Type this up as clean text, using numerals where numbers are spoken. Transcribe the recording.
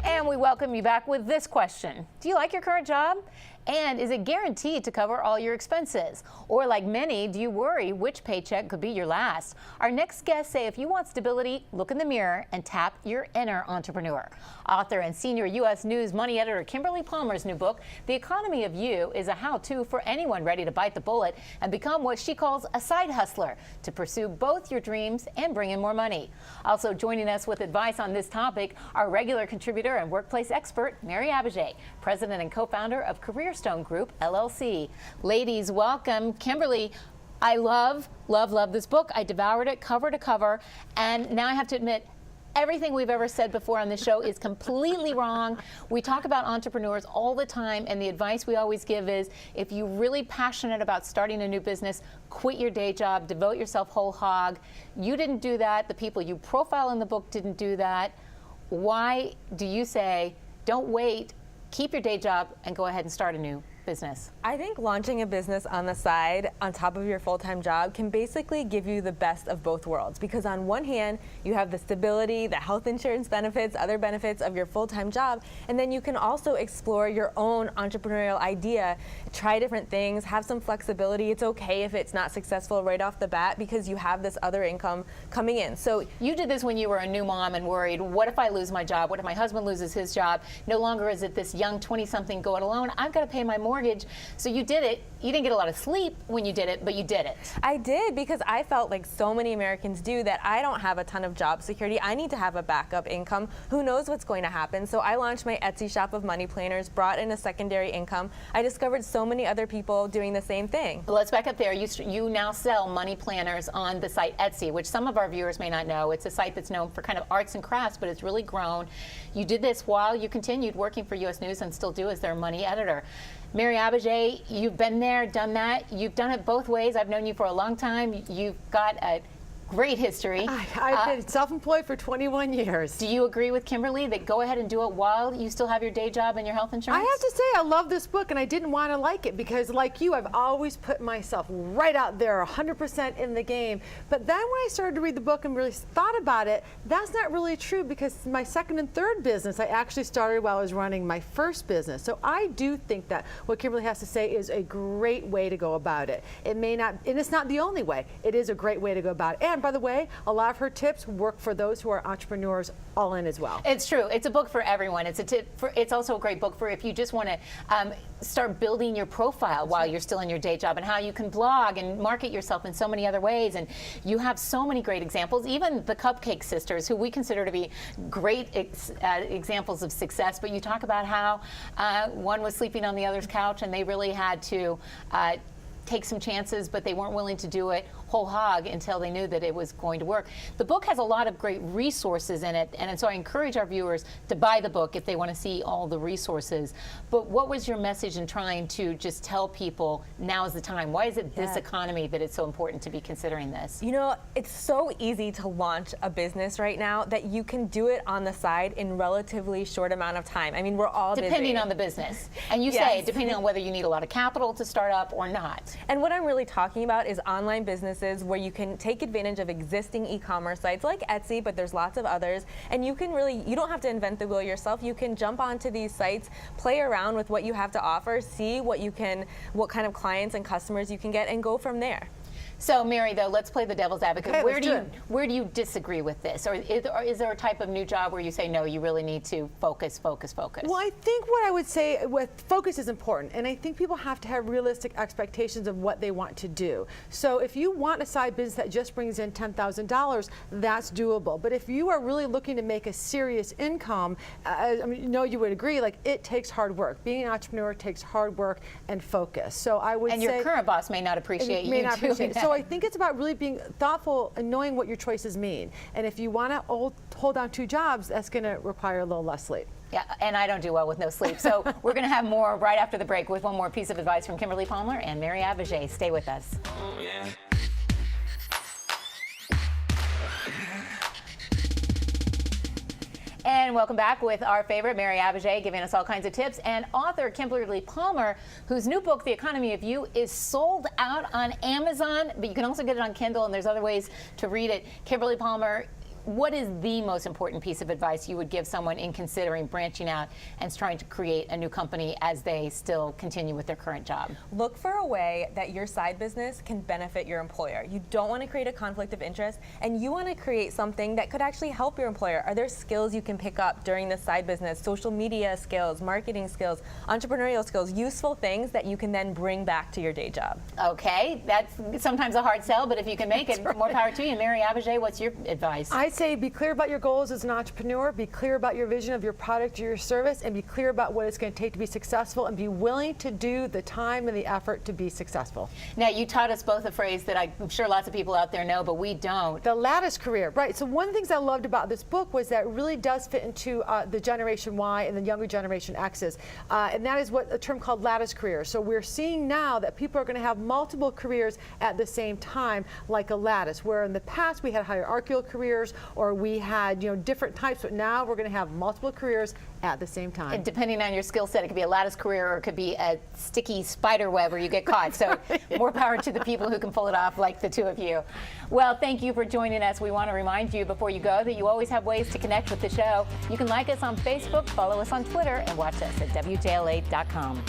And we welcome you back with this question. Do you like your current job? And is it guaranteed to cover all your expenses? Or like many, do you worry which paycheck could be your last? Our next guests say if you want stability, look in the mirror and tap your inner entrepreneur. Author and senior U.S. News Money editor Kimberly Palmer's new book, The Economy of You, is a how-to for anyone ready to bite the bullet and become what she calls a side hustler to pursue both your dreams and bring in more money. Also joining us with advice on this topic, our regular contributor and workplace expert, Mary Abbajay, president and co-founder of Careerstone Group, LLC. Ladies, welcome. Kimberly, I love this book. I devoured it cover to cover, and now I have to admit, everything we've ever said before on the show is completely wrong. We talk about entrepreneurs all the time, and the advice we always give is if you're really passionate about starting a new business, quit your day job, devote yourself whole hog. You didn't do that. The people you profile in the book didn't do that. Why do you say, don't wait, keep your day job, and go ahead and start a new business? I think launching a business on the side on top of your full-time job can basically give you the best of both worlds, because on one hand you have the stability, the health insurance benefits, other benefits of your full-time job, and then you can also explore your own entrepreneurial idea, try different things, have some flexibility. It's okay if it's not successful right off the bat because you have this other income coming in. So you did this when you were a new mom and worried, what if I lose my job? What if my husband loses his job? No longer is it this young 20-something go it alone. I've got to pay my mortgage. So you did it. You didn't get a lot of sleep when you did it, but you did it. I did, because I felt like so many Americans do, that I don't have a ton of job security. I need to have a backup income. Who knows what's going to happen? So I launched my Etsy shop of money planners, brought in a secondary income. I discovered so many other people doing the same thing. Let's back up there. You now sell money planners on the site Etsy, which some of our viewers may not know. It's a site that's known for kind of arts and crafts, but it's really grown. You did this while you continued working for U.S. News and still do as their money editor. Mary Abbajay, you've been there, done that. You've done it both ways. I've known you for a long time. You've got a great history. I've been self-employed for 21 years. Do you agree with Kimberly that go ahead and do it while you still have your day job and your health insurance? I have to say I love this book, and I didn't want to like it because, like you, I've always put myself right out there, 100% in the game. But then when I started to read the book and really thought about it, that's not really true, because my second and third business I actually started while I was running my first business. So I do think that what Kimberly has to say is a great way to go about it. It may not, and it's not the only way. It is a great way to go about it. And by the way, a lot of her tips work for those who are entrepreneurs all in as well. It's true. It's a book for everyone. It's also a great book for if you just want to start building your profile while you're still in your day job, and how you can blog and market yourself in so many other ways. And you have so many great examples, even the Cupcake Sisters, who we consider to be great examples of success. But you talk about how one was sleeping on the other's couch, and they really had to take some chances, but they weren't willing to do it whole hog until they knew that it was going to work. The book has a lot of great resources in it, and so I encourage our viewers to buy the book if they want to see all the resources. But what was your message in trying to just tell people now is the time? Why is it this economy that it's so important to be considering this? You know, it's so easy to launch a business right now that you can do it on the side in relatively short amount of time. I mean, we're all depending busy. on the business. And you say, depending on whether you need a lot of capital to start up or not. And what I'm really talking about is online businesses where you can take advantage of existing e-commerce sites like Etsy, but there's lots of others, and you can really, you don't have to invent the wheel yourself. You can jump onto these sites, play around with what you have to offer, see what kind of clients and customers you can get, and go from there. So, Mary, though, let's play the devil's advocate. Okay, where do you disagree with this? Or is there a type of new job where you say, no, you really need to focus? Well, I think what I would say with focus is important, and I think people have to have realistic expectations of what they want to do. So if you want a side business that just brings in $10,000, that's doable. But if you are really looking to make a serious income, I mean, you would agree, like, it takes hard work. Being an entrepreneur takes hard work and focus. So I would say, and your current boss may not appreciate you doing that. So I think it's about really being thoughtful and knowing what your choices mean. And if you want to hold down two jobs, that's going to require a little less sleep. Yeah, and I don't do well with no sleep. So we're going to have more right after the break with one more piece of advice from Kimberly Palmer and Mary Abbajay. Stay with us. Oh, yeah. And And welcome back with our favorite, Mary Abbajay, giving us all kinds of tips, and author Kimberly Palmer, whose new book, The Economy of You, is sold out on Amazon, but you can also get it on Kindle, and there's other ways to read it. Kimberly Palmer, what is the most important piece of advice you would give someone in considering branching out and trying to create a new company as they still continue with their current job? Look for a way that your side business can benefit your employer. You don't want to create a conflict of interest, and you want to create something that could actually help your employer. Are there skills you can pick up during the side business? Social media skills, marketing skills, entrepreneurial skills, useful things that you can then bring back to your day job. Okay, that's sometimes a hard sell, but if you can make it, more power to you. Mary Abbajay, what's your advice? I'd say be clear about your goals as an entrepreneur, be clear about your vision of your product or your service, and be clear about what it's going to take to be successful, and be willing to do the time and the effort to be successful. Now, you taught us both a phrase that I'm sure lots of people out there know, but we don't. The lattice career, right. So one of the things I loved about this book was that it really does fit into the Generation Y and the younger Generation X's. And that is what a term called lattice career. So we're seeing now that people are going to have multiple careers at the same time, like a lattice, where in the past we had hierarchical careers, or we had different types, but now we're going to have multiple careers at the same time. And depending on your skill set, it could be a lattice career or it could be a sticky spider web where you get caught. So more power to the people who can pull it off, like the two of you. Well, thank you for joining us. We want to remind you before you go that you always have ways to connect with the show. You can like us on Facebook, follow us on Twitter, and watch us at WJLA.com.